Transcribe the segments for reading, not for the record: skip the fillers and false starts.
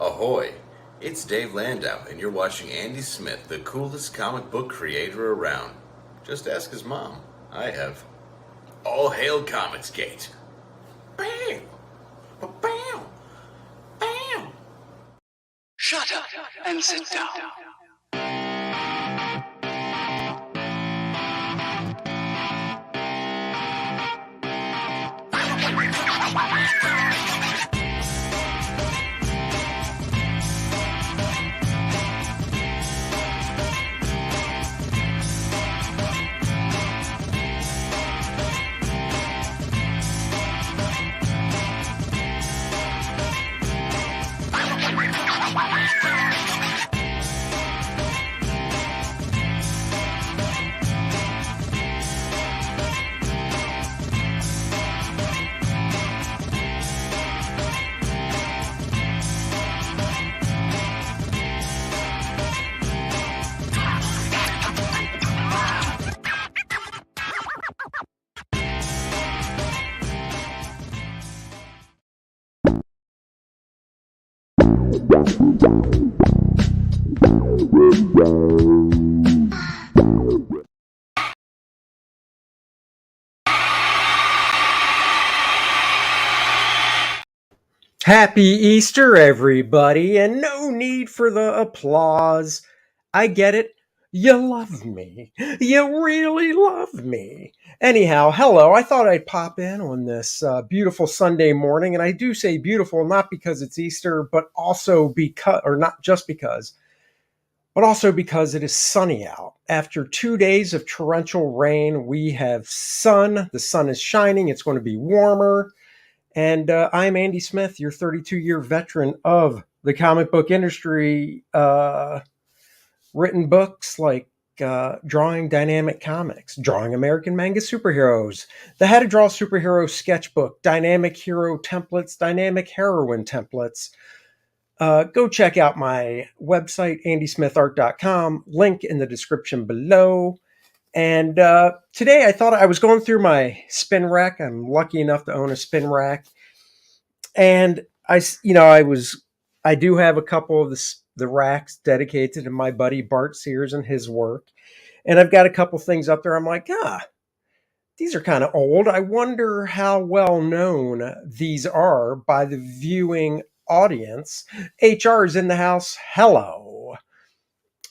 Ahoy! It's Dave Landau, and you're watching Andy Smith, the coolest comic book creator around. Just ask his mom. I have. All hail Comicsgate! Bam! Bam! Bam! Shut up and sit down. Happy Easter, everybody, and no need for the applause. I get it. You love me. You really love me. Anyhow, hello. I thought I'd pop in on this beautiful Sunday morning, and I do say beautiful not because it's Easter, but also because, or not just because, but also because it is sunny out. After 2 days of torrential rain, we have sun. The sun is shining. It's going to be warmer. And I'm Andy Smith, your 32-year veteran of the comic book industry, written books like Drawing Dynamic Comics, Drawing American Manga Superheroes, the How to Draw Superhero Sketchbook, Dynamic Hero Templates, Dynamic Heroine Templates. Go check out my website, andysmithart.com, link in the description below. And today I thought I was going through my spin rack. I'm lucky enough to own a spin rack. And I do have a couple of the racks dedicated to my buddy Bart Sears and his work. And I've got a couple things up there. I'm like, these are kind of old. I wonder how well known these are by the viewing audience. HR is in the house. Hello.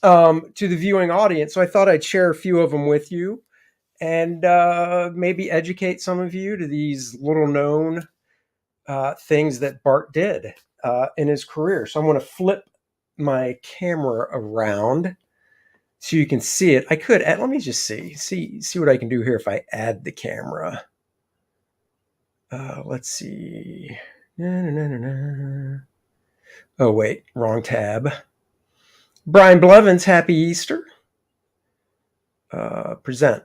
To the viewing audience. So I thought I'd share a few of them with you and maybe educate some of you to these little known things that Bart did in his career. So I'm going to flip my camera around so you can see it. I could add, let me just see what I can do here if I add the camera. Let's see. Oh, wait, wrong tab. Brian Blevins, happy Easter. Present.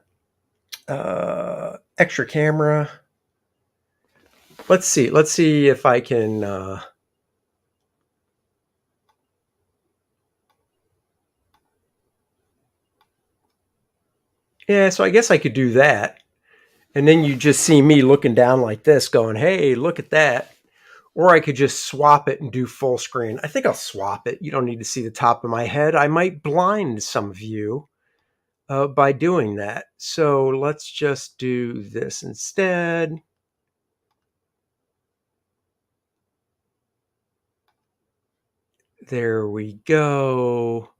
Extra camera. Let's see if I can yeah, so I guess I could do that. And then you just see me looking down like this going, hey, look at that. Or I could just swap it and do full screen. I think I'll swap it. You don't need to see the top of my head. I might blind some of you by doing that. So let's just do this instead. There we go.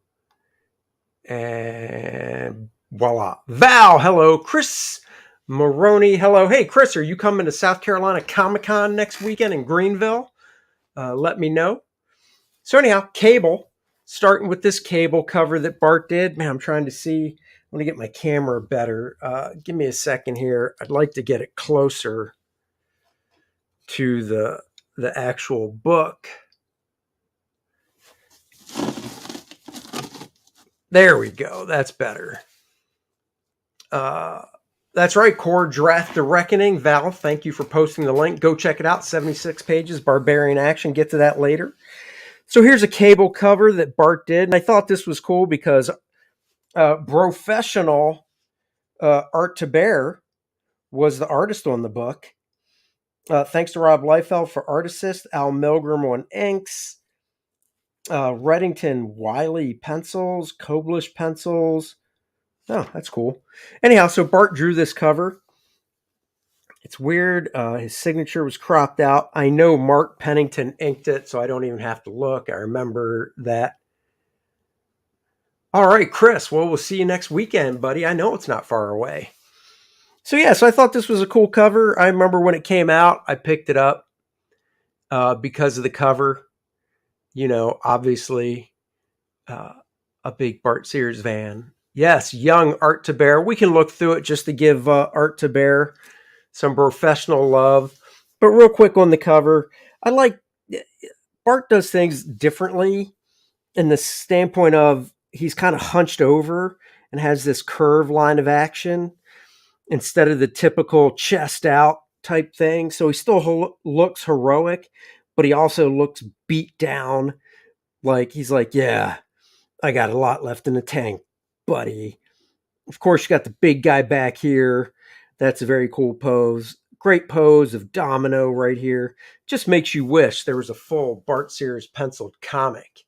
And voila. Val, hello. Chris Maroney, hello. Hey, Chris, are you coming to South Carolina Comic-Con next weekend in Greenville? Let me know. So anyhow, Cable, starting with this Cable cover that Bart did. Man, I'm trying to see. I want to get my camera better. Give me a second here. I'd like to get it closer to the actual book. There we go. That's better. That's right. Kor-Drath, The Reckoning. Val, thank you for posting the link. Go check it out. 76 pages, Barbarian action. Get to that later. So here's a Cable cover that Bart did. And I thought this was cool because Professional Art to Bear was the artist on the book. Thanks to Rob Liefeld for art assist. Al Milgram on inks. Reddington Wiley pencils, Koblish pencils. Oh, that's cool. Anyhow, so Bart drew this cover. It's weird. His signature was cropped out. I know Mark Pennington inked it, so I don't even have to look. I remember that. All right, Chris. Well, we'll see you next weekend, buddy. I know it's not far away. So, yeah, so I thought this was a cool cover. I remember when it came out, I picked it up because of the cover. You know, obviously, a big Bart Sears fan. Yes, young Art to Bear. We can look through it just to give Art to Bear some professional love. But real quick on the cover, I like Bart does things differently in the standpoint of he's kind of hunched over and has this curve line of action instead of the typical chest out type thing. So he still looks heroic, but he also looks beat down. Like he's like, yeah, I got a lot left in the tank, buddy. Of course, you got the big guy back here. That's a very cool pose. Great pose of Domino right here. Just makes you wish there was a full Bart Sears penciled comic.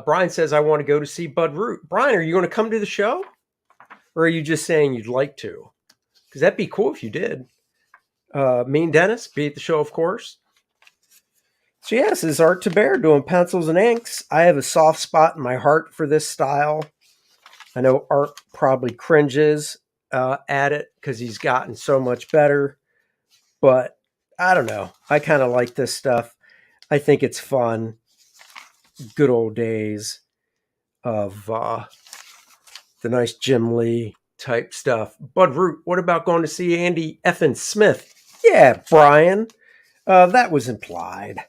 Brian says, I want to go to see Bud Root. Brian, are you going to come to the show? Or are you just saying you'd like to? Because that'd be cool if you did. Me and Dennis, be at the show, of course. So yes, this is Art to Bear doing pencils and inks. I have a soft spot in my heart for this style. I know Art probably cringes at it because he's gotten so much better. But I don't know. I kind of like this stuff. I think it's fun. Good old days of the nice Jim Lee type stuff. Bud Root, what about going to see Andy effing Smith? Yeah, Brian. That was implied.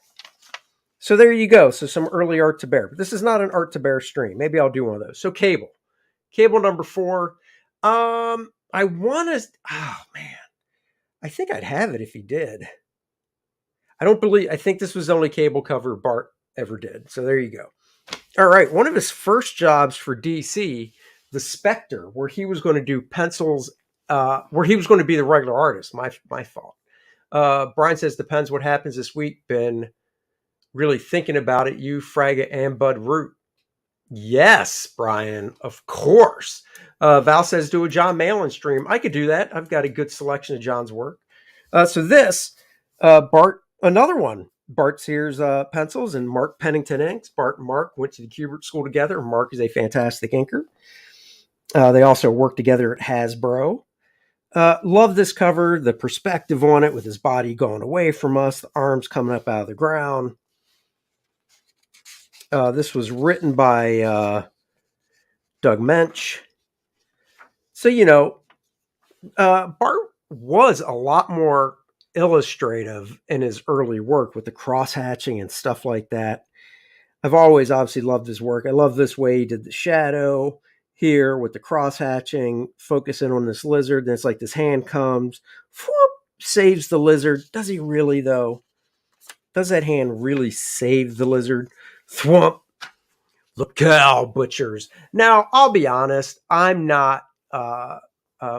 So there you go. So some early Art to Bear. But this is not an Art to Bear stream. Maybe I'll do one of those. So Cable. Cable number 4. I want to... Oh, man. I think I'd have it if he did. I think this was the only Cable cover Bart ever did. So there you go. All right. One of his first jobs for DC, the Specter, where he was going to do pencils, where he was going to be the regular artist. My fault. Brian says, depends what happens this week. Been really thinking about it. You, Fraga, and Bud Root. Yes, Brian, of course. Val says, do a John Malin stream. I could do that. I've got a good selection of John's work. So this, Bart, another one. Bart Sears pencils and Mark Pennington inks. Bart and Mark went to the Kubert School together. Mark is a fantastic inker. They also worked together at Hasbro. Love this cover, the perspective on it with his body going away from us, the arms coming up out of the ground. This was written by Doug Mensch. So, you know, Bart was a lot more illustrative in his early work with the cross-hatching and stuff like that. I've always obviously loved his work. I love this way he did the shadow here with the cross-hatching, focusing on this lizard. Then it's like this hand comes, whoop, saves the lizard. Does he really, though? Does that hand really save the lizard? Thwump. The cow butchers. Now, I'll be honest. I'm not...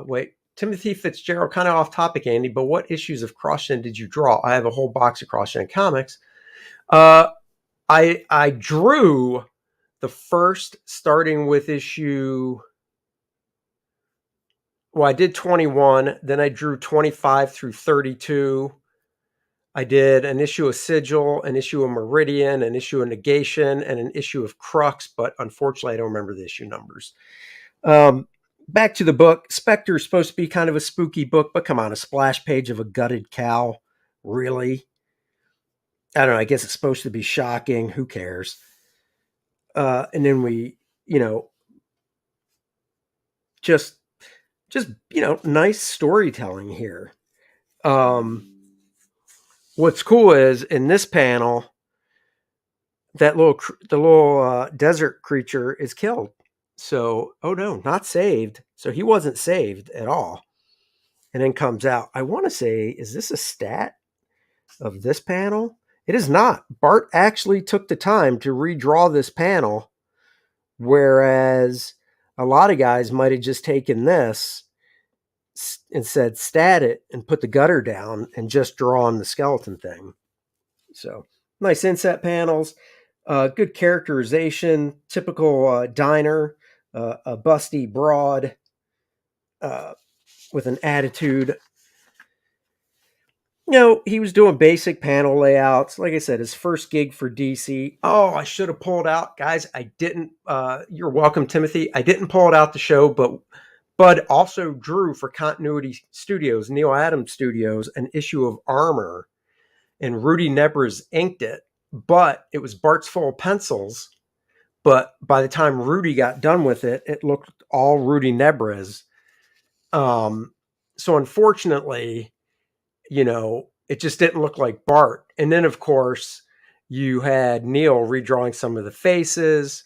wait. Timothy Fitzgerald, kind of off topic, Andy, but what issues of Cross-Gen did you draw? I have a whole box of Cross-Gen comics. I drew the first, starting with issue... Well, I did 21. Then I drew 25 through 32. I did an issue of Sigil, an issue of Meridian, an issue of Negation, and an issue of Crux, but unfortunately, I don't remember the issue numbers. Back to the book. Specter is supposed to be kind of a spooky book, but come on, a splash page of a gutted cow. Really? I don't know. I guess it's supposed to be shocking. Who cares? And then we, you know, just, you know, nice storytelling here. What's cool is in this panel, the little desert creature is killed. So, oh no, not saved. So he wasn't saved at all. And then comes out. I want to say, is this a stat of this panel? It is not. Bart actually took the time to redraw this panel, whereas a lot of guys might have just taken this and said stat it and put the gutter down and just draw on the skeleton thing. So nice inset panels. Good characterization, typical diner, a busty broad uh, with an attitude. He was doing basic panel layouts. Like I said, his first gig for DC. Oh, I should have pulled out, guys. I didn't. You're welcome, Timothy. I didn't pull it out the show, but Bud also drew for Continuity Studios, Neil Adams Studios, an issue of Armor, and Rudy Nebres inked it. But it was Bart's full pencils. But by the time Rudy got done with it, it looked all Rudy Nebres. So unfortunately, it just didn't look like Bart. And then, of course, you had Neil redrawing some of the faces.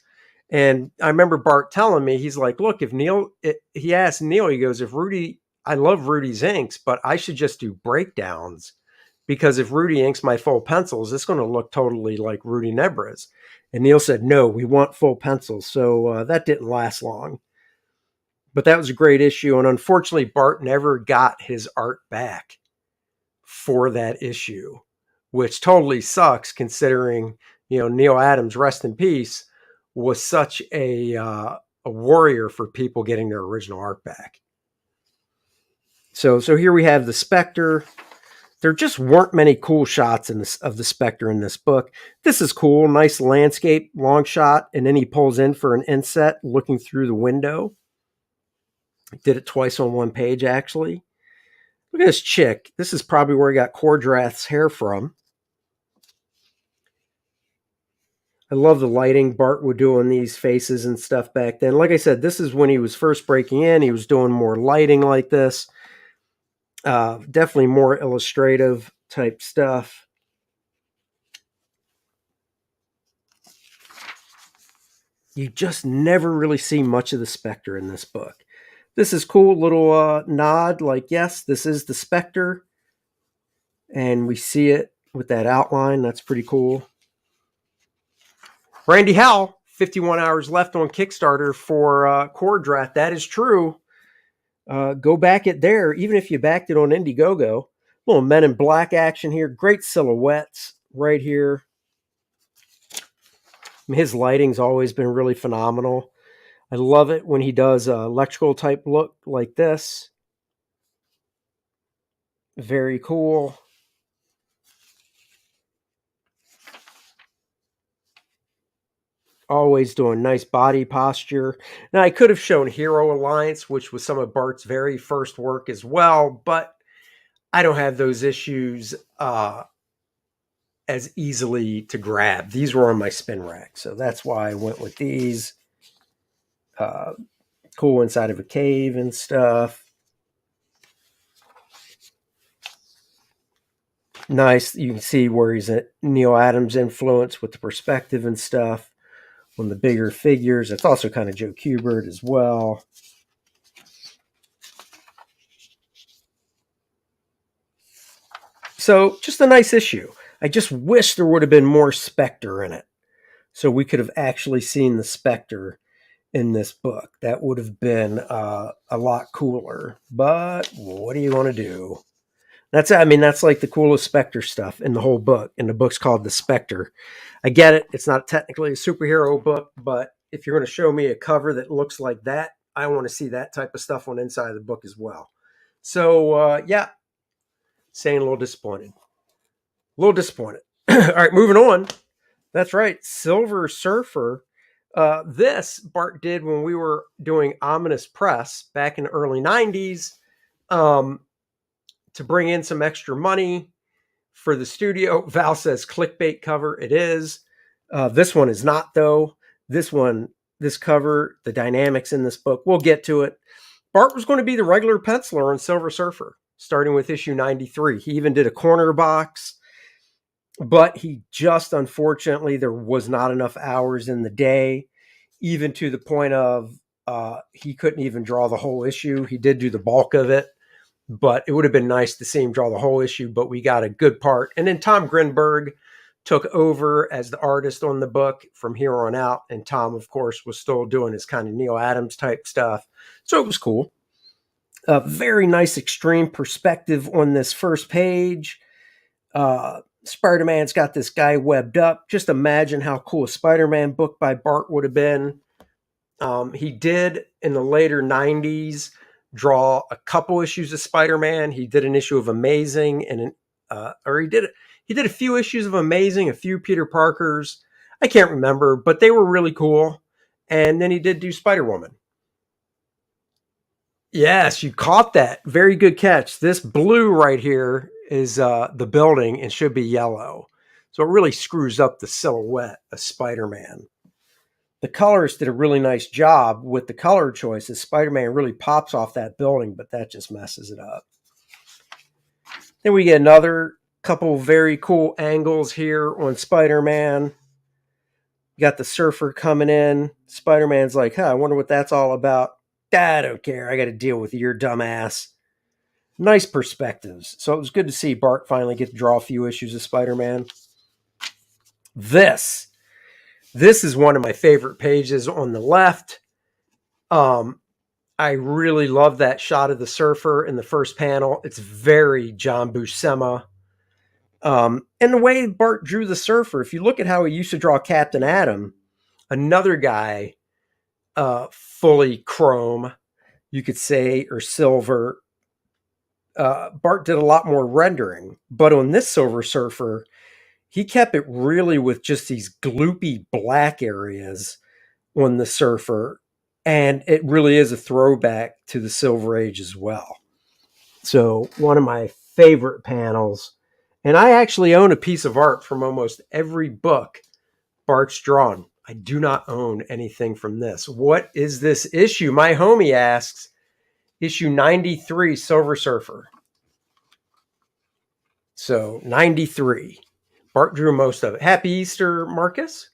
And I remember Bart telling me, he's like, look, he asked Neil, he goes, I love Rudy's inks, but I should just do breakdowns, because if Rudy inks my full pencils, it's going to look totally like Rudy Nebres. And Neil said, no, we want full pencils. So that didn't last long. But that was a great issue. And unfortunately, Bart never got his art back for that issue, which totally sucks, considering, Neil Adams, rest in peace, was such a warrior for people getting their original art back. So here we have the Specter. There just weren't many cool shots of the Specter in this book. This is cool, nice landscape, long shot, and then he pulls in for an inset looking through the window. Did it twice on one page, actually. Look at this chick. This is probably where he got Kor-Drath's hair from. I love the lighting Bart would do on these faces and stuff back then. Like I said, this is when he was first breaking in. He was doing more lighting like this. Definitely more illustrative type stuff. You just never really see much of the Specter in this book. This is cool, little nod, like, yes, this is the Specter. And we see it with that outline. That's pretty cool. Randy Howell, 51 hours left on Kickstarter for Kor-Drath. That is true. Go back it there, even if you backed it on Indiegogo. Little Men in Black action here. Great silhouettes right here. His lighting's always been really phenomenal. I love it when he does electrical type look like this. Very cool. Always doing nice body posture. Now, I could have shown Hero Alliance, which was some of Bart's very first work as well, but I don't have those issues as easily to grab. These were on my spin rack, so that's why I went with these. Cool inside of a cave and stuff. Nice. You can see where he's at Neil Adams' influence with the perspective and stuff on the bigger figures. It's also kind of Joe Kubert as well. So just a nice issue. I just wish there would have been more Specter in it, so we could have actually seen the Specter in this book. That would have been a lot cooler. But what do you want to do? That's like the coolest Specter stuff in the whole book. And the book's called The Specter. I get it. It's not technically a superhero book, but if you're going to show me a cover that looks like that, I want to see that type of stuff on the inside of the book as well. So, yeah, saying a little disappointed. All right, moving on. That's right. Silver Surfer. This Bart did when we were doing Ominous Press back in the early 90s. To bring in some extra money for the studio. Val says clickbait cover. It is. This one is not, though. This cover, the dynamics in this book, we'll get to it. Bart was going to be the regular penciler on Silver Surfer, starting with issue 93. He even did a corner box, but he just, unfortunately, there was not enough hours in the day, even to the point of he couldn't even draw the whole issue. He did do the bulk of it, but it would have been nice to see him draw the whole issue, but we got a good part. And then Tom Grinberg took over as the artist on the book from here on out. And Tom, of course, was still doing his kind of Neil Adams type stuff. So it was cool. A very nice extreme perspective on this first page. Spider-Man's got this guy webbed up. Just imagine how cool a Spider-Man book by Bart would have been. He did in the later 90s draw a couple issues of Spider-Man. He did an issue of Amazing he did a few issues of Amazing, a few Peter Parkers. I can't remember, but they were really cool. And then he did do Spider-Woman. Yes, you caught that. Very good catch. This blue right here is the building and should be yellow. So it really screws up the silhouette of Spider-Man. The colorist did a really nice job with the color choices. Spider-Man really pops off that building, but that just messes it up. Then we get another couple very cool angles here on Spider-Man. You got the surfer coming in. Spider-Man's like, I wonder what that's all about. I don't care. I got to deal with your dumb ass. Nice perspectives. So it was good to see Bart finally get to draw a few issues of Spider-Man. This is one of my favorite pages on the left. I really love that shot of the surfer in the first panel. It's very John Buscema. And the way Bart drew the surfer, if you look at how he used to draw Captain Atom, another guy, fully chrome, you could say, or silver. Bart did a lot more rendering, but on this Silver Surfer, he kept it really with just these gloopy black areas on the surfer, and it really is a throwback to the Silver Age as well. So one of my favorite panels, and I actually own a piece of art from almost every book Bart's drawn. I do not own anything from this. What is this issue? My homie asks. Issue 93, Silver Surfer. So 93. Bart drew most of it. Happy Easter, Marcus.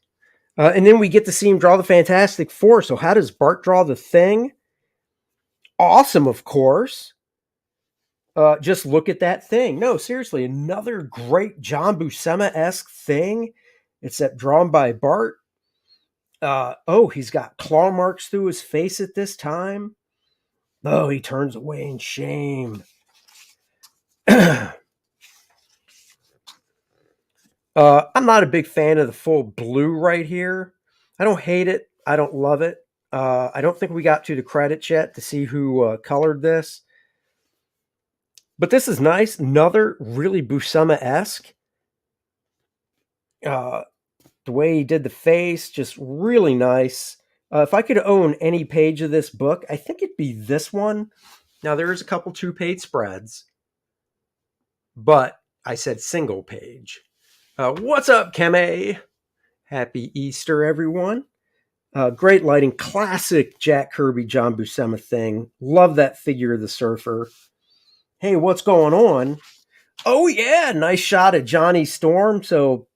And then we get to see him draw the Fantastic Four. So how does Bart draw the Thing? Awesome, of course. Just look at that thing. No, seriously, another great John Buscema-esque thing, except drawn by Bart. He's got claw marks through his face at this time. Oh, he turns away in shame. I'm not a big fan of the full blue right here. I don't hate it. I don't love it. I don't think we got to the credits yet to see who colored this. But this is nice. Another really Buscema-esque. The way he did the face, just really nice. If I could own any page of this book, I think it'd be this one. Now, there is a couple 2-page spreads, but I said single page. What's up, Keme? Happy Easter, everyone. Great lighting. Classic Jack Kirby, John Buscema thing. Love that figure of the surfer. Hey, what's going on? Oh, yeah, nice shot of Johnny Storm. So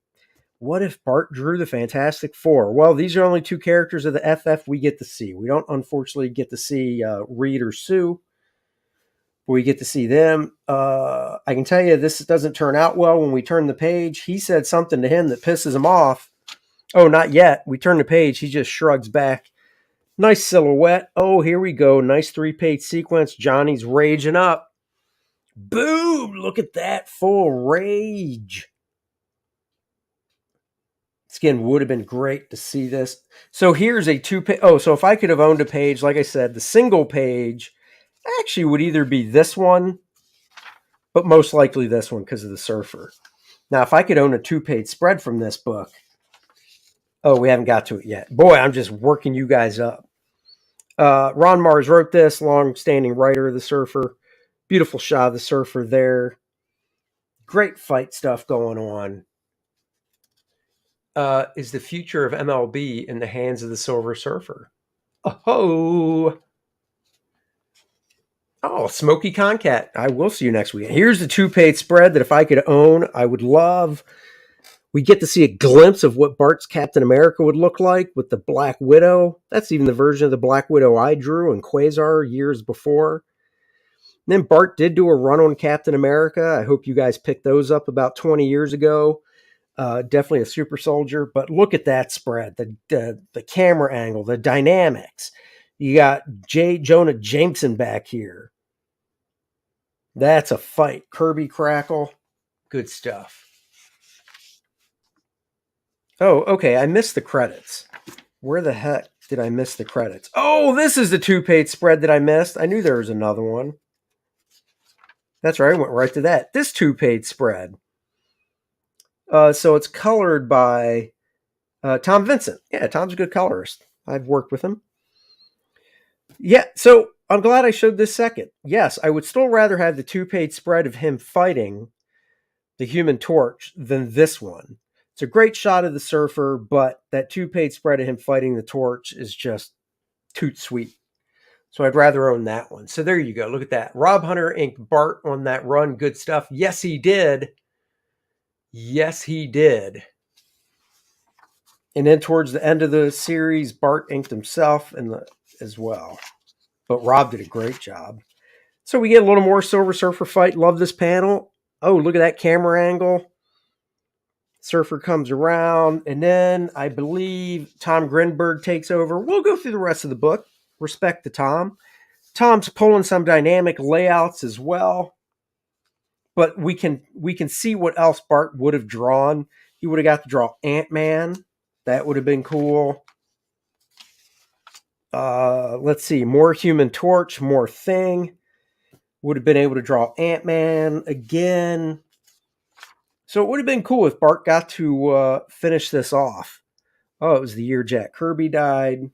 what if Bart drew the Fantastic Four? Well, these are only 2 characters of the FF we get to see. We don't, unfortunately, get to see Reed or Sue. We get to see them. I can tell you this doesn't turn out well when we turn the page. He said something to him that pisses him off. Oh, not yet. We turn the page. He just shrugs back. Nice silhouette. Oh, here we go. Nice 3-page sequence. Johnny's raging up. Boom! Look at that. Full rage. Again, would have been great to see this. So here's a 2-page. Oh, so if I could have owned a page, like I said, the single page actually would either be this one, but most likely this one because of the surfer. Now, if I could own a 2-page spread from this book. Oh, we haven't got to it yet. Boy, I'm just working you guys up. Ron Mars wrote this, long-standing writer of the surfer. Beautiful shot of the surfer there. Great fight stuff going on. Is the future of MLB in the hands of the Silver Surfer? Oh, Smokey Concat. I will see you next week. Here's the 2-page spread that if I could own, I would love. We get to see a glimpse of what Bart's Captain America would look like with the Black Widow. That's even the version of the Black Widow I drew in Quasar years before. And then Bart did do a run on Captain America. I hope you guys picked those up about 20 years ago. Definitely a super soldier, but look at that spread, the camera angle, the dynamics. You got J. Jonah Jameson back here. That's a fight. Kirby Crackle. Good stuff. Oh, okay. I missed the credits. Where the heck did I miss the credits? Oh, this is the 2-page spread that I missed. I knew there was another one. That's right. I went right to that. This 2-page spread. So it's colored by Tom Vincent. Yeah, Tom's a good colorist. I've worked with him. Yeah, so I'm glad I showed this second. Yes, I would still rather have the 2-page spread of him fighting the Human Torch than this one. It's a great shot of the surfer, but that 2-page spread of him fighting the Torch is just toot sweet. So I'd rather own that one. So there you go. Look at that. Rob Hunter inked Bart on that run. Good stuff. Yes, he did. Yes, he did. And then towards the end of the series, Bart inked himself as well. But Rob did a great job. So we get a little more Silver Surfer fight. Love this panel. Oh, look at that camera angle. Surfer comes around, and then I believe Tom Grinberg takes over. We'll go through the rest of the book. Respect to Tom. Tom's pulling some dynamic layouts as well. But we can see what else Bart would have drawn. He would have got to draw Ant-Man. That would have been cool. Let's see. More Human Torch, more Thing. Would have been able to draw Ant-Man again. So it would have been cool if Bart got to finish this off. Oh, it was the year Jack Kirby died.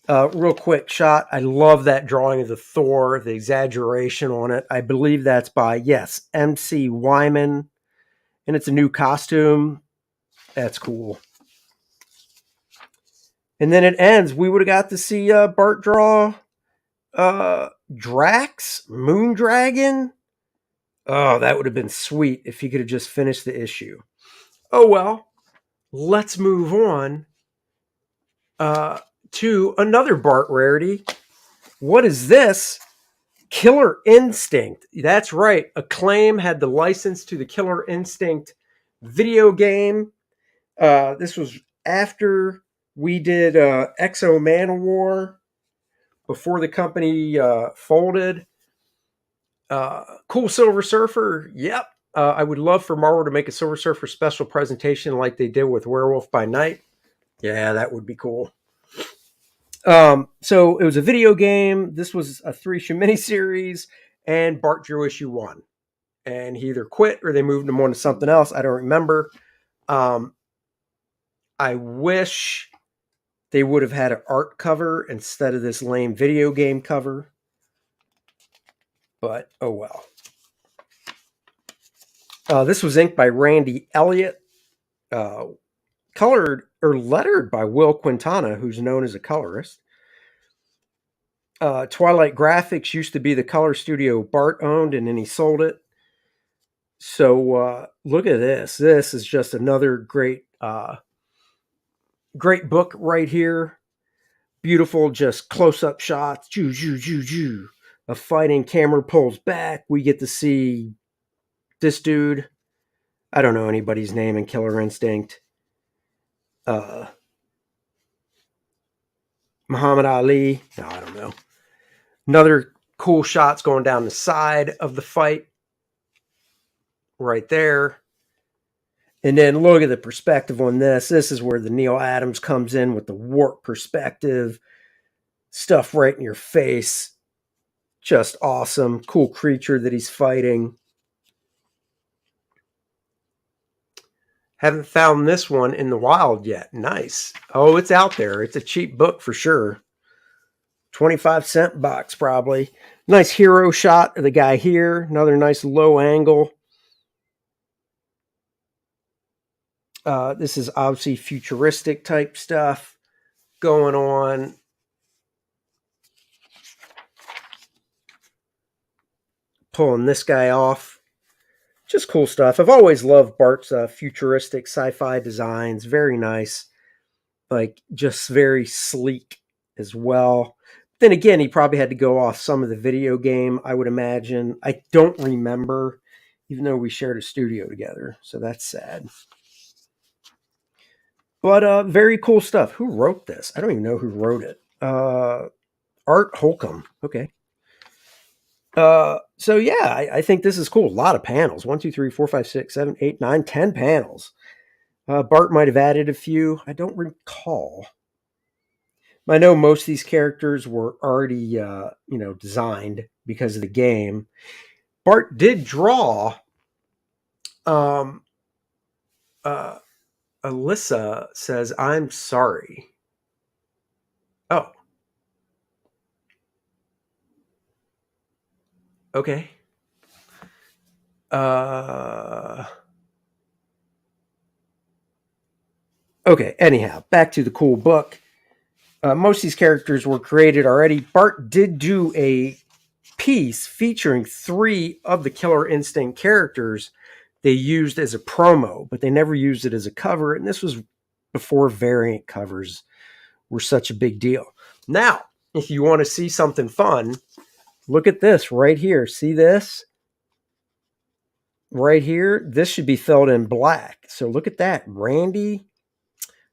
Real quick shot. I love that drawing of the Thor, the exaggeration on it. I believe that's by, yes, MC Wyman. And it's a new costume. That's cool. And then it ends. We would have got to see Bart draw Drax, Moondragon. Oh, that would have been sweet if he could have just finished the issue. Oh, well, let's move on to another Bart rarity. What is this? Killer Instinct. That's right. Acclaim had the license to the Killer Instinct video game. This was after we did Exo Manowar, before the company folded. Cool Silver Surfer. Yep. I would love for Marvel to make a Silver Surfer special presentation like they did with Werewolf by Night. Yeah, that would be cool. So it was a video game. This was a 3-issue miniseries, and Bart drew issue 1. And he either quit or they moved him on to something else. I don't remember. I wish they would have had an art cover instead of this lame video game cover. But, oh well. This was inked by Randy Elliott, colored or lettered by Will Quintana, who's known as a colorist. Twilight Graphics used to be the color studio Bart owned, and then he sold it. So look at this. This is just another great book right here. Beautiful, just close-up shots. A fighting, camera pulls back. We get to see this dude. I don't know anybody's name in Killer Instinct. Muhammad Ali. No, I don't know. Another cool shots going down the side of the fight. Right there. And then look at the perspective on this. This is where the Neil Adams comes in with the warp perspective. Stuff right in your face. Just awesome. Cool creature that he's fighting. Haven't found this one in the wild yet. Nice. Oh, it's out there. It's a cheap book for sure. 25-cent box probably. Nice hero shot of the guy here. Another nice low angle. This is obviously futuristic type stuff going on. Pulling this guy off. Just cool stuff. I've always loved Bart's futuristic sci-fi designs. Very nice. Like, just very sleek as well. Then again, he probably had to go off some of the video game, I would imagine. I don't remember, even though we shared a studio together. So that's sad. But very cool stuff. Who wrote this? I don't even know who wrote it. Art Holcomb. Okay. So yeah, I think this is cool. A lot of panels. 1, 2, 3, 4, 5, 6, 7, 8, 9, 10 panels. Bart might have added a few. I don't recall. I know most of these characters were already, designed because of the game. Bart did draw. Um, uh, Alyssa says, "I'm sorry." Oh, okay. Okay. Anyhow, back to the cool book. Most of these characters were created already. Bart did do a piece featuring 3 of the Killer Instinct characters they used as a promo, but they never used it as a cover. And this was before variant covers were such a big deal. Now, if you want to see something fun, look at this right here. See this? Right here, this should be filled in black. So look at that. Randy,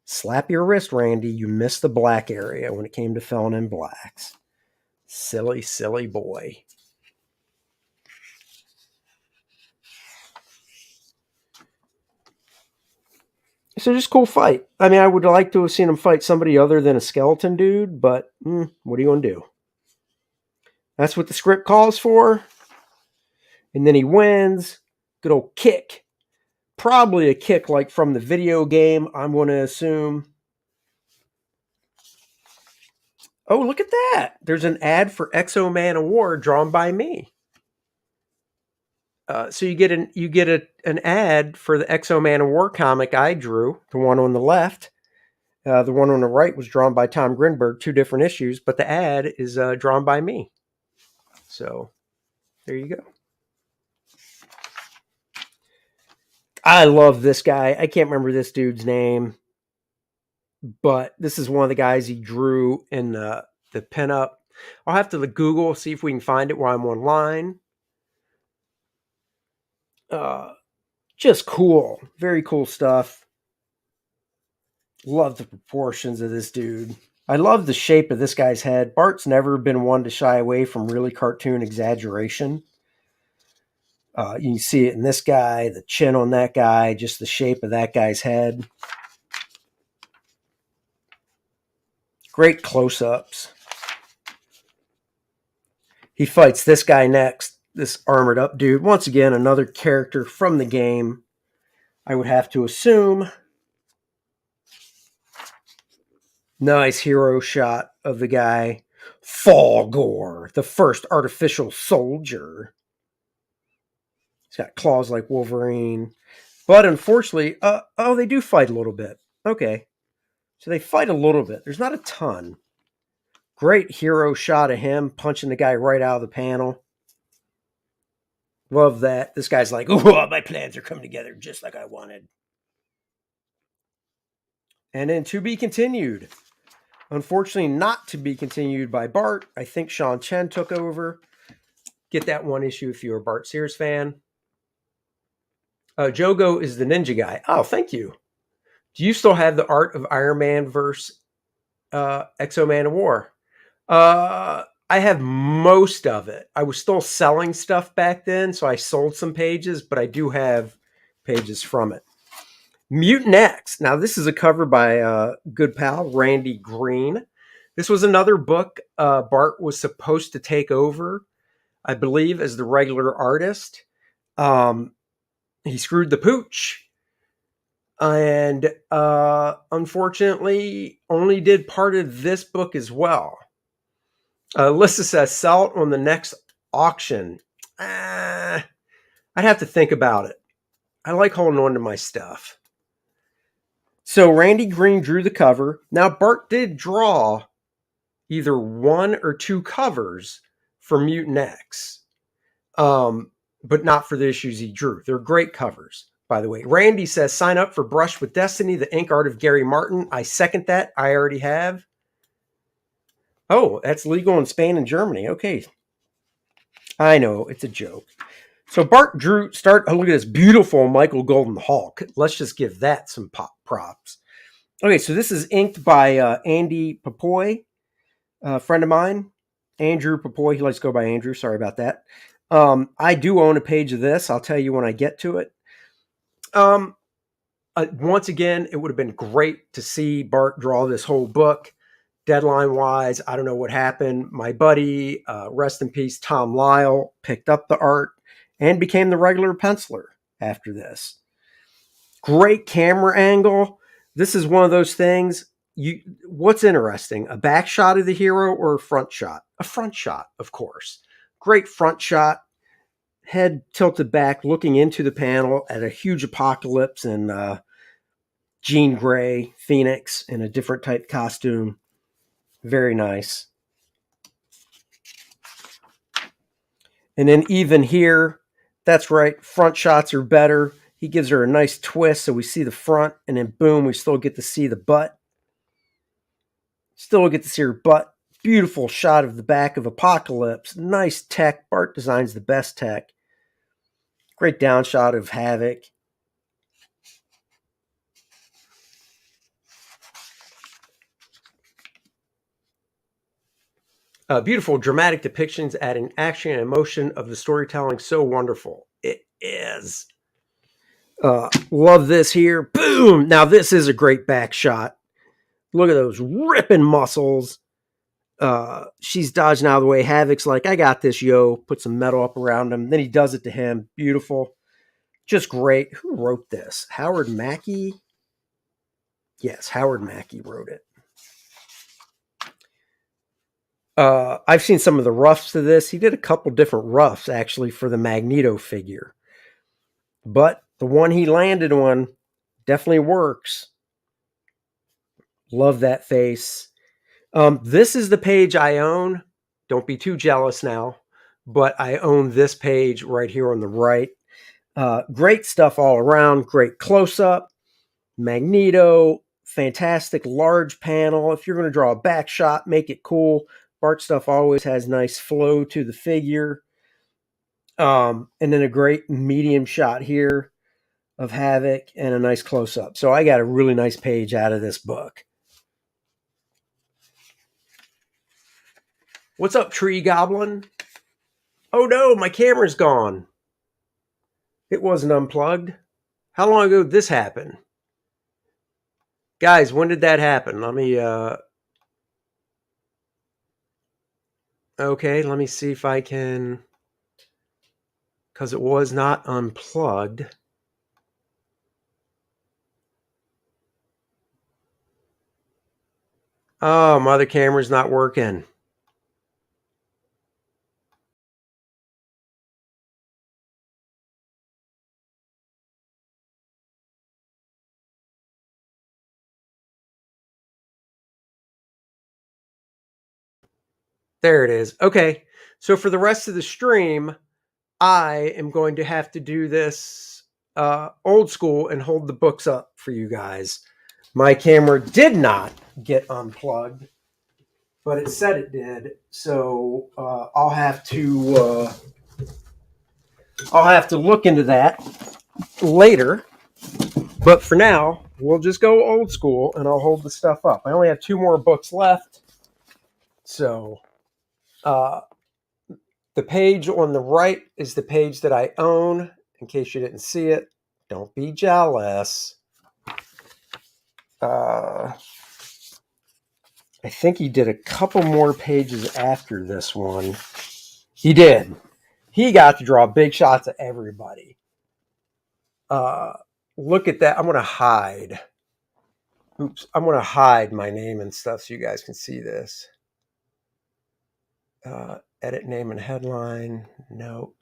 slap your wrist, Randy. You missed the black area when it came to filling in blacks. Silly, silly boy. So just cool fight. I mean, I would like to have seen him fight somebody other than a skeleton dude, but what are you going to do? That's what the script calls for. And then he wins. Good old kick. Probably a kick like from the video game, I'm going to assume. Oh, look at that. There's an ad for Exo Man of War drawn by me. So you get an ad for the Exo Man of War comic I drew, the one on the left. The one on the right was drawn by Tom Grinberg, 2 different issues, but the ad is drawn by me. So there you go. I love this guy. I can't remember this dude's name, but this is one of the guys he drew in the pinup. I'll have to Google, see if we can find it while I'm online. Just cool. Very cool stuff. Love the proportions of this dude. I love the shape of this guy's head. Bart's never been one to shy away from really cartoon exaggeration. You can see it in this guy, the chin on that guy, just the shape of that guy's head. Great close-ups. He fights this guy next, this armored up dude. Once again, another character from the game, I would have to assume. Nice hero shot of the guy. Falgor, the first artificial soldier. He's got claws like Wolverine. But unfortunately, they do fight a little bit. Okay. So they fight a little bit. There's not a ton. Great hero shot of him punching the guy right out of the panel. Love that. This guy's like, oh, my plans are coming together just like I wanted. And then to be continued. Unfortunately, not to be continued by Bart. I think Sean Chen took over. Get that one issue if you're a Bart Sears fan. Jogo is the ninja guy. Oh, thank you. Do you still have the art of Iron Man versus Exo Man of War? I have most of it. I was still selling stuff back then, so I sold some pages, but I do have pages from it. Mutant X. Now, this is a cover by good pal Randy Green. This was another book Bart was supposed to take over, I believe, as the regular artist. He screwed the pooch. And unfortunately, only did part of this book as well. Alyssa says, sell it on the next auction. I'd have to think about it. I like holding on to my stuff. So Randy Green drew the cover. Now, Bart did draw either 1 or 2 covers for Mutant X, but not for the issues he drew. They're great covers, by the way. Randy says, sign up for Brush with Destiny, the ink art of Gary Martin. I second that. I already have. Oh, that's legal in Spain and Germany. Okay. I know, it's a joke. So Bart drew, look at this beautiful Michael Golden Hulk. Let's just give that some props. Okay, so this is inked by Andy Papoy, a friend of mine. Andrew Papoy, he likes to go by Andrew. Sorry about that. I do own a page of this. I'll tell you when I get to it. Once again, it would have been great to see Bart draw this whole book. Deadline wise, I don't know what happened. My buddy, rest in peace, Tom Lyle, picked up the art and became the regular penciler after this. Great camera angle. This is one of those things. What's interesting? A back shot of the hero or a front shot? A front shot, of course. Great front shot. Head tilted back, looking into the panel at a huge apocalypse and Jean Grey, Phoenix in a different type costume. Very nice. And then even here, that's right, front shots are better. He gives her a nice twist so we see the front, and then boom, we still get to see the butt. Still get to see her butt. Beautiful shot of the back of Apocalypse. Nice tech. Bart designs the best tech. Great down shot of Havoc. Beautiful dramatic depictions adding action and emotion of the storytelling. So wonderful. It is. Love this here. Boom! Now this is a great back shot. Look at those ripping muscles. She's dodging out of the way. Havoc's like, I got this, yo. Put some metal up around him. Then he does it to him. Beautiful. Just great. Who wrote this? Howard Mackey? Yes, Howard Mackey wrote it. I've seen some of the roughs to this. He did a couple different roughs, actually, for the Magneto figure. But the one he landed on definitely works. Love that face. This is the page I own. Don't be too jealous now. But I own this page right here on the right. Great stuff all around. Great close-up. Magneto. Fantastic large panel. If you're going to draw a back shot, make it cool. Bart stuff always has nice flow to the figure. And then a great medium shot here of Havoc and a nice close-up. So I got a really nice page out of this book. What's up, Tree Goblin? Oh no, my camera's gone. It wasn't unplugged. How long ago did this happen? Guys, when did that happen? Let me, okay, let me see if I can, because it was not unplugged. Oh, my other camera's not working. There it is. Okay, so for the rest of the stream, I am going to have to do this old school and hold the books up for you guys. My camera did not get unplugged, but it said it did. So I'll have to look into that later. But for now, we'll just go old school and I'll hold the stuff up. I only have 2 more books left. So the page on the right is the page that I own. In case you didn't see it, don't be jealous. I think he did a couple more pages after this one. He did. He got to draw big shots of everybody. Look at that. I'm going to hide. Oops. I'm going to hide my name and stuff so you guys can see this. Edit name and headline. Nope.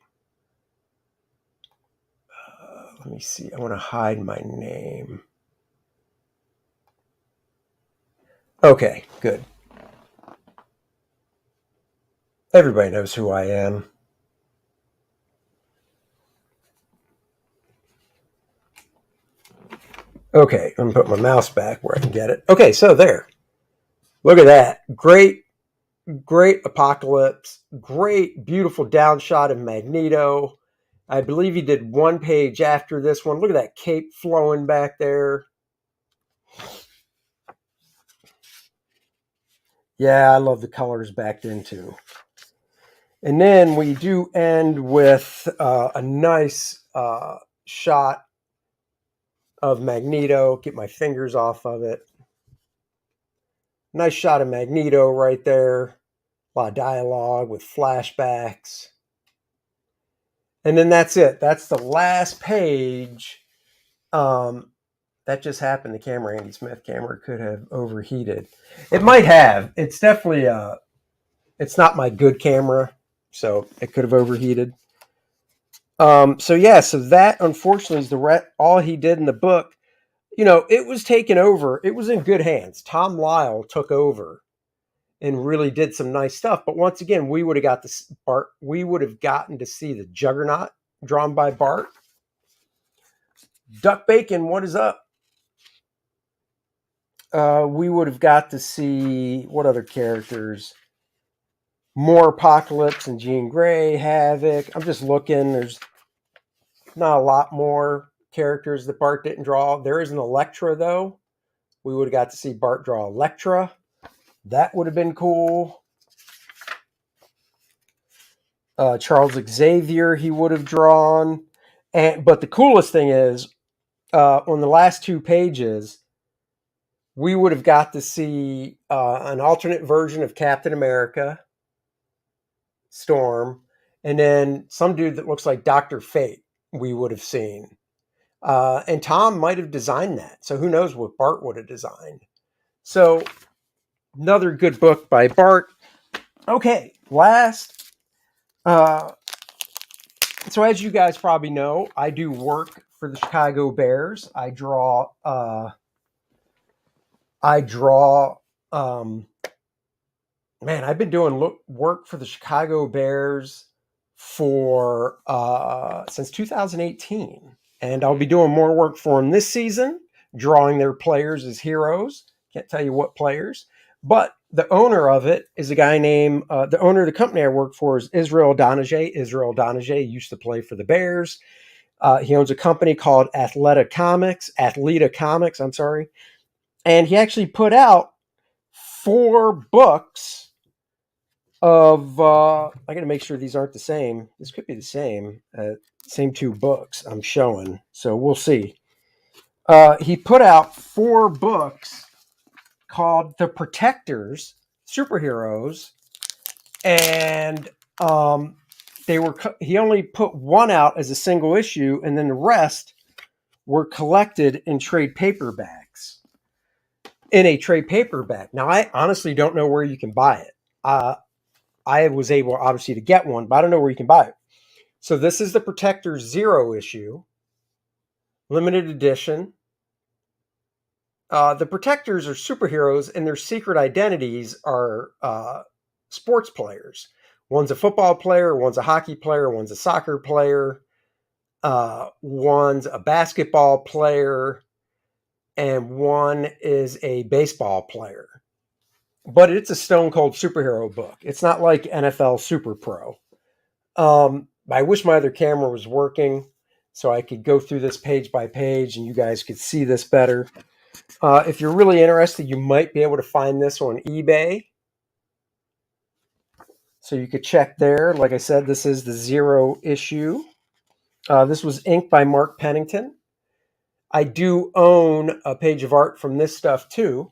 Let me see. I want to hide my name. Okay, good. Everybody knows who I am. Okay, I'm going to put my mouse back where I can get it. Okay, so there. Look at that. Great Apocalypse. Great, beautiful down shot of Magneto. I believe he did 1 page after this one. Look at that cape flowing back there. Yeah, I love the colors back then too. And then we do end with a nice shot of Magneto. Get my fingers off of it. Nice shot of Magneto right there. A lot of dialogue with flashbacks. And then that's it. That's the last page. That just happened. The camera, Andy Smith camera, could have overheated. It might have. It's definitely it's not my good camera, so it could have overheated. So that unfortunately is all he did in the book. It was taken over. It was in good hands. Tom Lyle took over and really did some nice stuff. But once again, we would have got this Bart. We would have gotten to see the Juggernaut drawn by Bart. Duck Bacon, what is up? We would have got to see what other characters? More Apocalypse and Jean Grey, Havoc. I'm just looking. There's not a lot more characters that Bart didn't draw. There is an Elektra, though. We would have got to see Bart draw Elektra. That would have been cool. Charles Xavier he would have drawn. But the coolest thing is, on the last 2 pages, we would have got to see an alternate version of Captain America, Storm, and then some dude that looks like Dr. Fate we would have seen. And Tom might have designed that. So who knows what Bart would have designed. So another good book by Bart. Okay, last. So as you guys probably know, I do work for the Chicago Bears. I draw I've been doing work for the Chicago Bears for since 2018, and I'll be doing more work for them this season, drawing their players as heroes. Can't tell you what players, but the owner of it is a guy named the owner of the company I work for is Israel Donajay. Israel Donajay used to play for the Bears. He owns a company called Athleta Comics, and he actually put out 4 books of I got to make sure these aren't the same. This could be the same 2 books I'm showing, so we'll see. He put out 4 books called The Protectors, superheroes, and he only put 1 out as a single issue, and then the rest were collected in trade paperbacks. In a trade paperback. Now, I honestly don't know where you can buy it. I was able, obviously, to get one, but I don't know where you can buy it. So this is the Protector 0 issue, limited edition. The Protectors are superheroes, and their secret identities are sports players. One's a football player, one's a hockey player, one's a soccer player, one's a basketball player, and one is a baseball player. But it's a stone cold superhero book. It's not like NFL Super Pro. I wish my other camera was working so I could go through this page by page and you guys could see this better. If you're really interested, you might be able to find this on eBay. So you could check there. Like I said, this is the 0 issue. This was inked by Mark Pennington. I do own a page of art from this stuff too.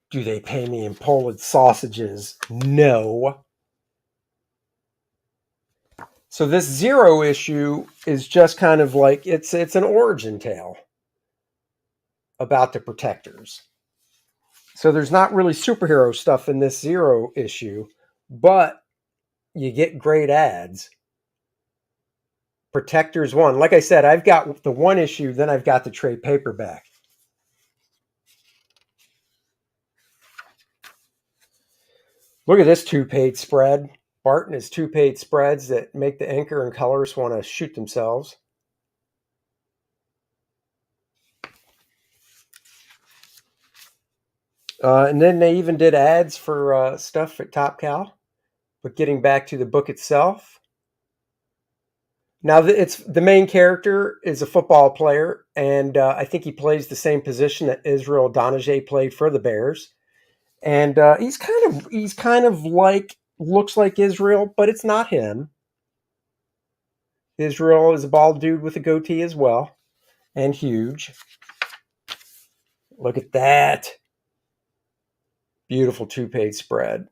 Do they pay me in Polish sausages? No. So this 0 issue is just kind of like, it's an origin tale about the Protectors. So there's not really superhero stuff in this 0 issue, but you get great ads. Protectors 1. Like I said, I've got the 1 issue, then I've got the trade paperback. Look at this 2-page spread. Bart and his 2-page spreads that make the inker and colorists want to shoot themselves. And then they even did ads for stuff at Top Cow. But getting back to the book itself. Now, the main character is a football player, and I think he plays the same position that Israel Donajay played for the Bears. And he's kind of like, looks like Israel, but it's not him. Israel is a bald dude with a goatee as well, and huge. Look at that. Beautiful 2-page spread.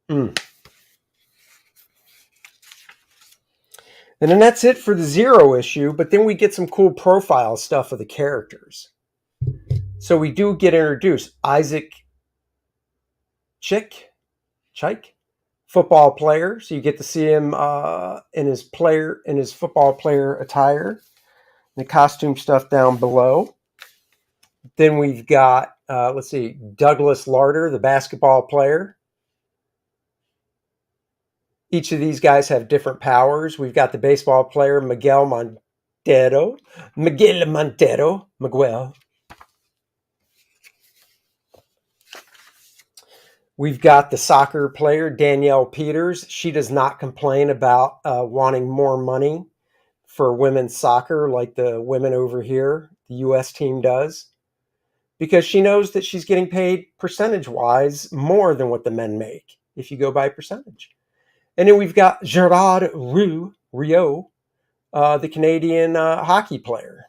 And then that's it for the 0 issue, but then we get some cool profile stuff of the characters. So we do get introduced. Isaac Chike, football player. So you get to see him in his football player attire. The costume stuff down below. Then we've got, Douglas Larder, the basketball player. Each of these guys have different powers. We've got the baseball player, Miguel Montero. We've got the soccer player, Danielle Peters. She does not complain about wanting more money for women's soccer like the women over here, the U.S. team does, because she knows that she's getting paid percentage-wise more than what the men make if you go by percentage. And then we've got Gerard Rio, the Canadian hockey player.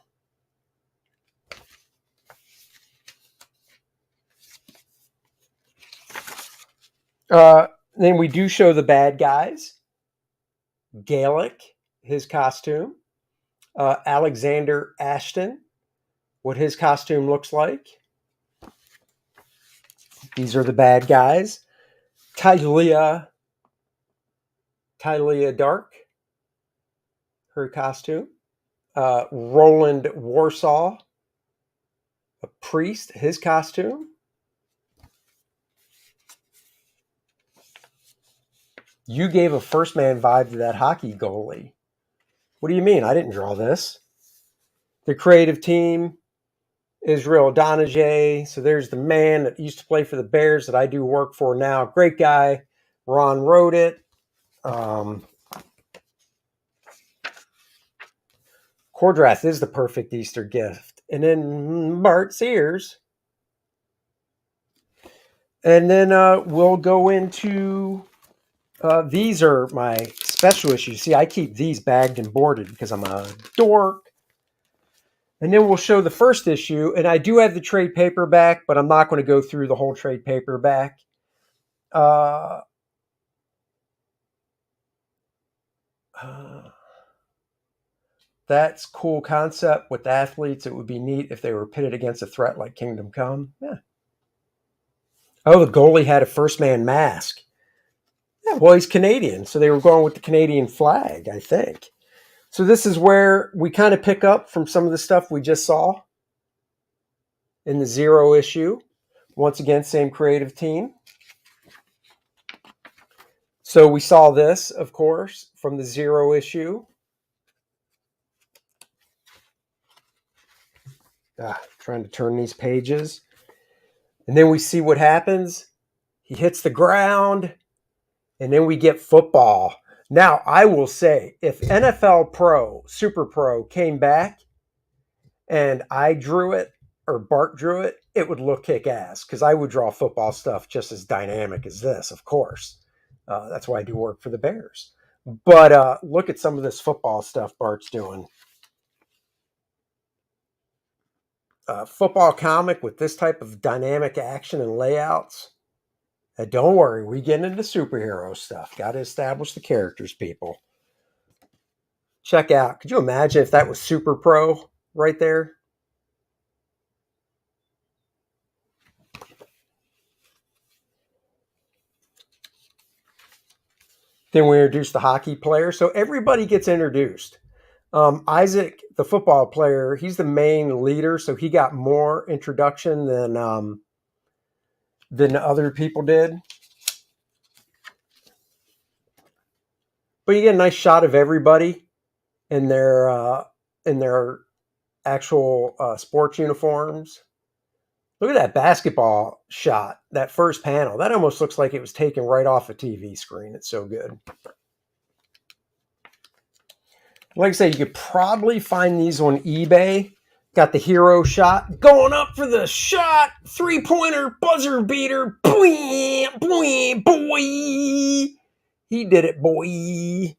Then we do show the bad guys. Gaelic, his costume. Alexander Ashton, what his costume looks like. These are the bad guys. Tylia Dark, her costume. Roland Warsaw, a priest, his costume. You gave a first man vibe to that hockey goalie. What do you mean? I didn't draw this. The creative team, Israel Donajay. So there's the man that used to play for the Bears that I do work for now. Great guy. Ron wrote it. Kor-Drath is the perfect Easter gift. And then Bart Sears. And then we'll go into... these are my special issues. See, I keep these bagged and boarded because I'm a dork. And then we'll show the first issue. And I do have the trade paperback, but I'm not going to go through the whole trade paperback. That's cool concept with athletes. It would be neat if they were pitted against a threat like Kingdom Come. Yeah. Oh, the goalie had a first man mask. Yeah, well, he's Canadian, so they were going with the Canadian flag, I think. So this is where we kind of pick up from some of the stuff we just saw in the 0 issue. Once again, same creative team. So we saw this, of course, from the 0 issue. Trying to turn these pages. And then we see what happens. He hits the ground. And then we get football. Now, I will say, if NFL Pro, Super Pro came back and I drew it, or Bart drew it, it would look kick-ass, because I would draw football stuff just as dynamic as this, of course. That's why I do work for the Bears. But look at some of this football stuff Bart's doing. Football comic with this type of dynamic action and layouts. Don't worry, we get into superhero stuff. Got to establish the characters, people. Check out. Could you imagine if that was Super Pro right there? Then we introduce the hockey player. So everybody gets introduced. Isaac, the football player, he's the main leader, so he got more introduction than other people did. But you get a nice shot of everybody in their actual sports uniforms. Look at that basketball shot, that first panel. That almost looks like it was taken right off a TV screen. It's so good. Like I say, you could probably find these on eBay. Got the hero shot. Going up for the shot. 3-pointer, buzzer beater. Boy, boy, boy. He did it, boy.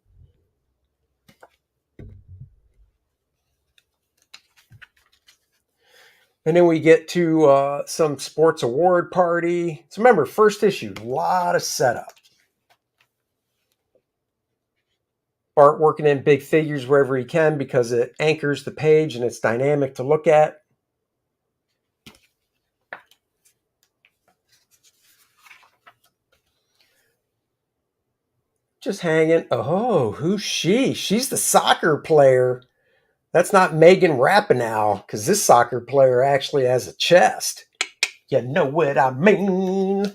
And then we get to some sports award party. So remember, first issue, a lot of setup. Bart working in big figures wherever he can because it anchors the page and it's dynamic to look at. Just hanging. Oh, who's she? She's the soccer player. That's not Megan Rapinoe, because this soccer player actually has a chest. You know what I mean?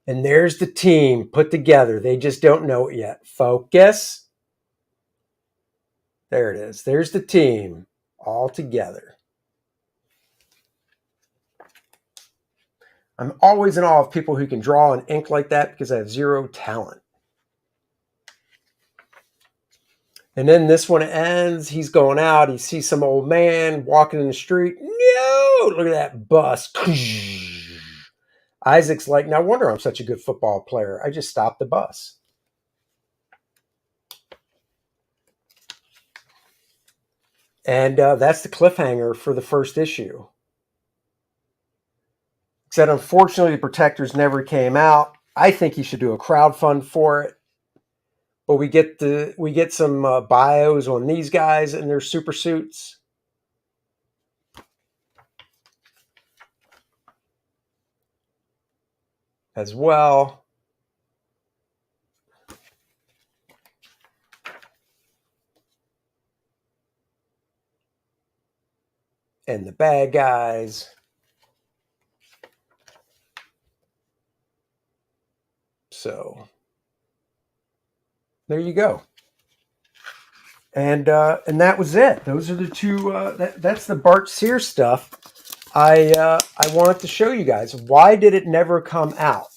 And there's the team put together. They just don't know it yet. Focus. There it is. There's the team all together. I'm always in awe of people who can draw and ink like that because I have zero talent. And then this one ends. He's going out. He sees some old man walking in the street. No! Look at that bus. Isaac's like, no wonder I'm such a good football player. I just stopped the bus. And that's the cliffhanger for the first issue. Except unfortunately, the Protectors never came out. I think he should do a crowdfund for it. But we get some bios on these guys and their super suits. As well. And the bad guys. So there you go. And that was it. Those are the two. That's the Bart Sears stuff. I wanted to show you guys. Why did it never come out?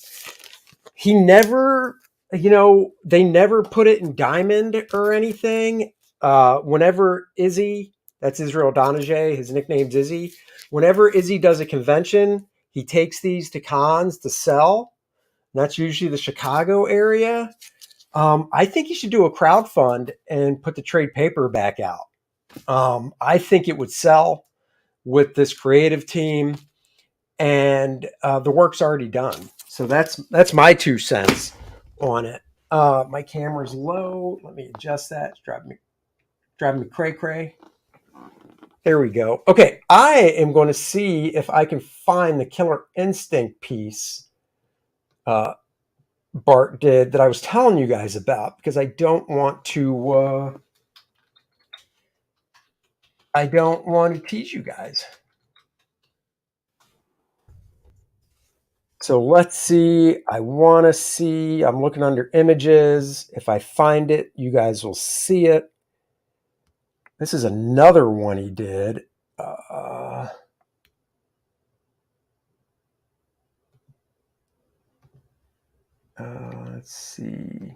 He never, they never put it in diamond or anything. Whenever Izzy, that's Israel Donajay, his nickname's Izzy. Whenever Izzy does a convention, he takes these to cons to sell. And that's usually the Chicago area. I think he should do a crowdfund and put the trade paperback out. I think it would sell with this creative team, and the work's already done. So that's my 2 cents on it. My camera's low. Let me adjust that. It's driving me cray cray. There we go. Okay, I am going to see if I can find the Killer Instinct piece Bart did that I was telling you guys about, because I don't want to tease you guys. So let's see. I want to see. I'm looking under images. If I find it, you guys will see it. This is another one he did. Let's see.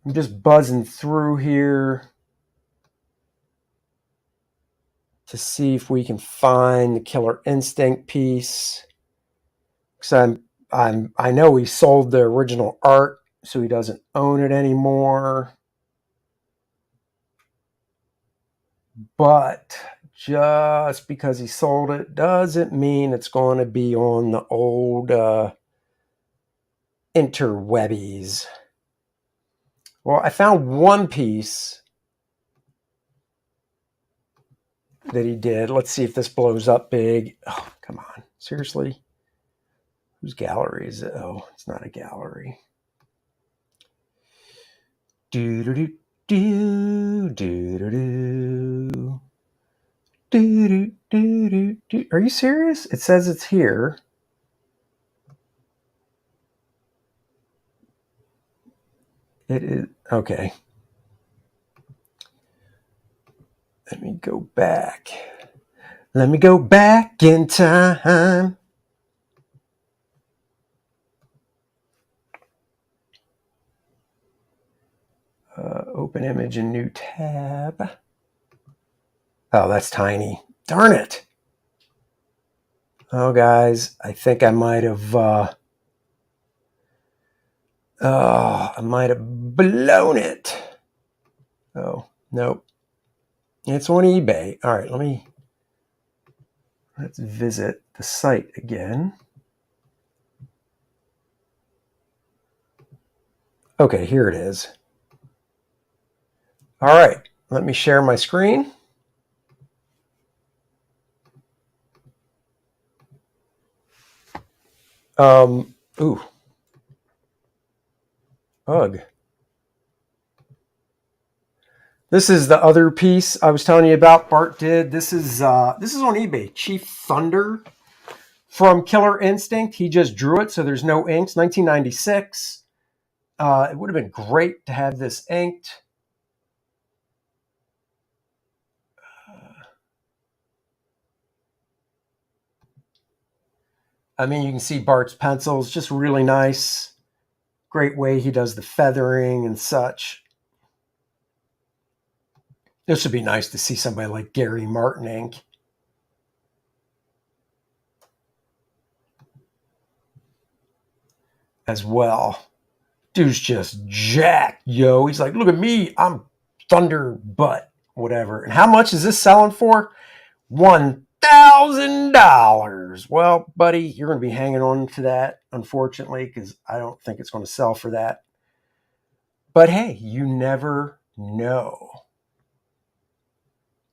I'm just buzzing through here to see if we can find the Killer Instinct piece. Because I know he sold the original art, so he doesn't own it anymore. But just because he sold it doesn't mean it's going to be on the old interwebbies. Well, I found one piece that he did. Let's see if this blows up big. Oh, come on. Seriously? Whose gallery is it? Oh, it's not a gallery. Do-do-do. Do do do do do do do. Are you serious? It says it's here. It is okay. Let me go back. Let me go back in time. Open image in new tab. Oh, that's tiny. Darn it. Oh, guys, I think I might have blown it. Oh, nope. It's on eBay. All right, let me Let's visit the site again. Okay, here it is. All right, let me share my screen. Ooh. Ugh. This is the other piece I was telling you about. Bart did. This is on eBay. Chief Thunder from Killer Instinct. He just drew it, so there's no inks. 1996. It would have been great to have this inked. I mean, you can see Bart's pencils, just really nice. Great way he does the feathering and such. This would be nice to see somebody like Gary Martin ink. As well. Dude's just jacked, yo. He's like, look at me. I'm Thunder Butt, whatever. And how much is this selling for? $1,000. Well, buddy, you're going to be hanging on to that, unfortunately, because I don't think it's going to sell for that. But hey, you never know.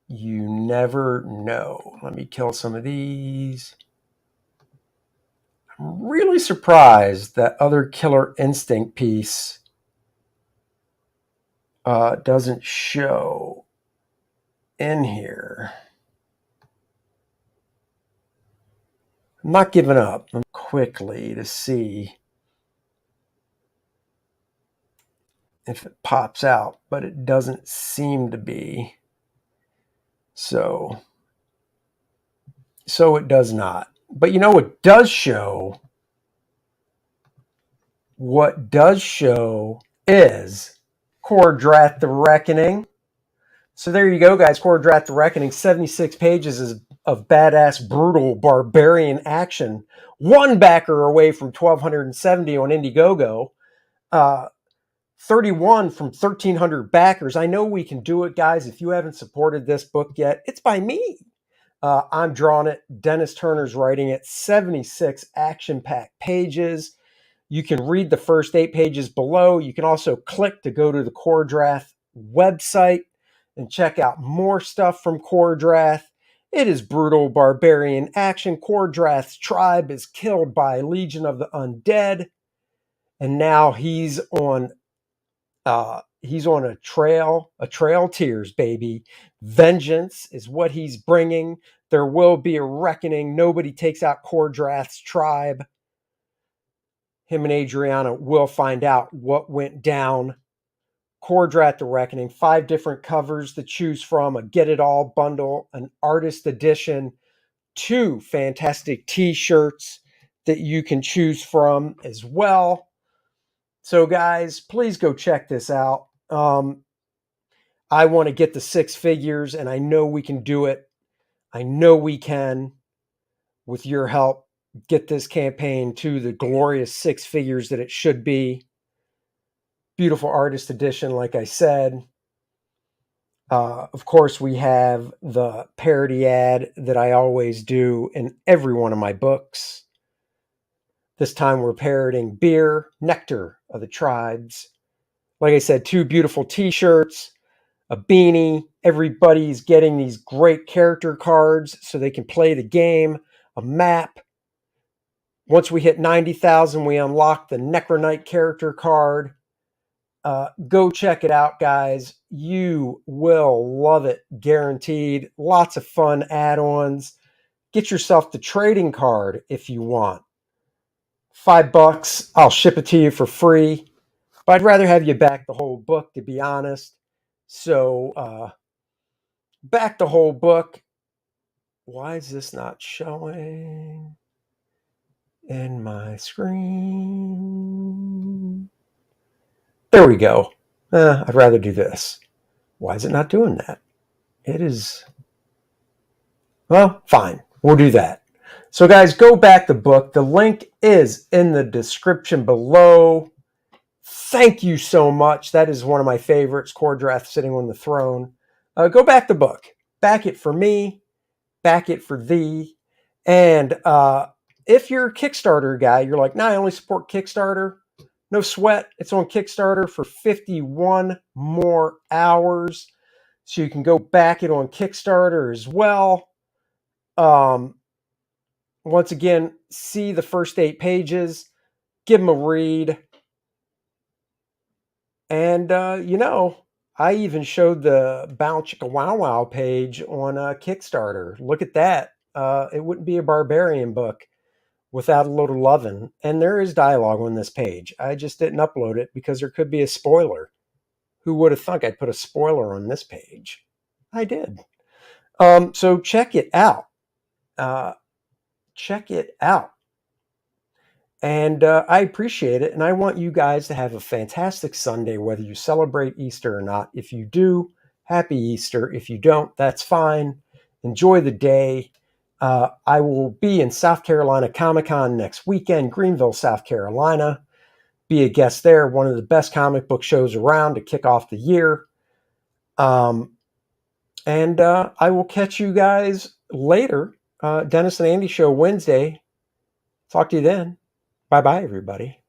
You never know. Let me kill some of these. I'm really surprised that other Killer Instinct piece doesn't show in here. I'm not giving up. I'm quickly to see if it pops out, but it doesn't seem to be. So it does not. But you know what does show? What does show is Kor-Drath the Reckoning. So there you go, guys. Kor-Drath the Reckoning, 76 pages of badass, brutal, barbarian action. One backer away from 1,270 on Indiegogo. 31 from 1,300 backers. I know we can do it, guys. If you haven't supported this book yet, it's by me. I'm drawing it. Dennis Turner's writing it. 76 action-packed pages. You can read the first 8 pages below. You can also click to go to the Kor-Drath website and check out more stuff from Kor-Drath. It is brutal, barbarian action. Kor-Drath's tribe is killed by Legion of the Undead, and now he's on a trail tears, baby. Vengeance is what he's bringing. There will be a reckoning. Nobody takes out Kor-Drath's tribe. Him and Adriana will find out what went down. Kor-Drath the Reckoning, 5 different covers to choose from, a Get It All bundle, an artist edition, 2 fantastic t-shirts that you can choose from as well. So guys, please go check this out. I want to get the 6 figures, and I know we can do it. I know we can, with your help, get this campaign to the glorious 6 figures that it should be. Beautiful artist edition, like I said. Of course, we have the parody ad that I always do in every one of my books. This time we're parodying Beer, Nectar of the Tribes. Like I said, 2 beautiful t-shirts, a beanie. Everybody's getting these great character cards so they can play the game, a map. Once we hit 90,000, we unlock the Necronite character card. Go check it out, guys. You will love it, guaranteed. Lots of fun add-ons. Get yourself the trading card if you want. $5, I'll ship it to you for free. But I'd rather have you back the whole book, to be honest. So, back the whole book. Why is this not showing in my screen? There we go. I'd rather do this. Why is it not doing that? It is... Well, fine. We'll do that. So guys, go back the book. The link is in the description below. Thank you so much. That is one of my favorites, Kor-Drath sitting on the throne. Go back the book. Back it for me. Back it for thee. And if you're a Kickstarter guy, you're like, nah, I only support Kickstarter. No sweat. It's on Kickstarter for 51 more hours. So you can go back it on Kickstarter as well. Once again, see the first 8 pages, give them a read. And, I even showed the Bow Chicka Wow Wow page on Kickstarter. Look at that. It wouldn't be a barbarian book without a little lovin'. And there is dialogue on this page. I just didn't upload it because there could be a spoiler. Who would have thunk I'd put a spoiler on this page? I did. So check it out. Check it out. And I appreciate it. And I want you guys to have a fantastic Sunday, whether you celebrate Easter or not. If you do, happy Easter. If you don't, that's fine. Enjoy the day. I will be in South Carolina Comic-Con next weekend, Greenville, South Carolina. Be a guest there. One of the best comic book shows around to kick off the year. And I will catch you guys later. Dennis and Andy show Wednesday. Talk to you then. Bye-bye, everybody.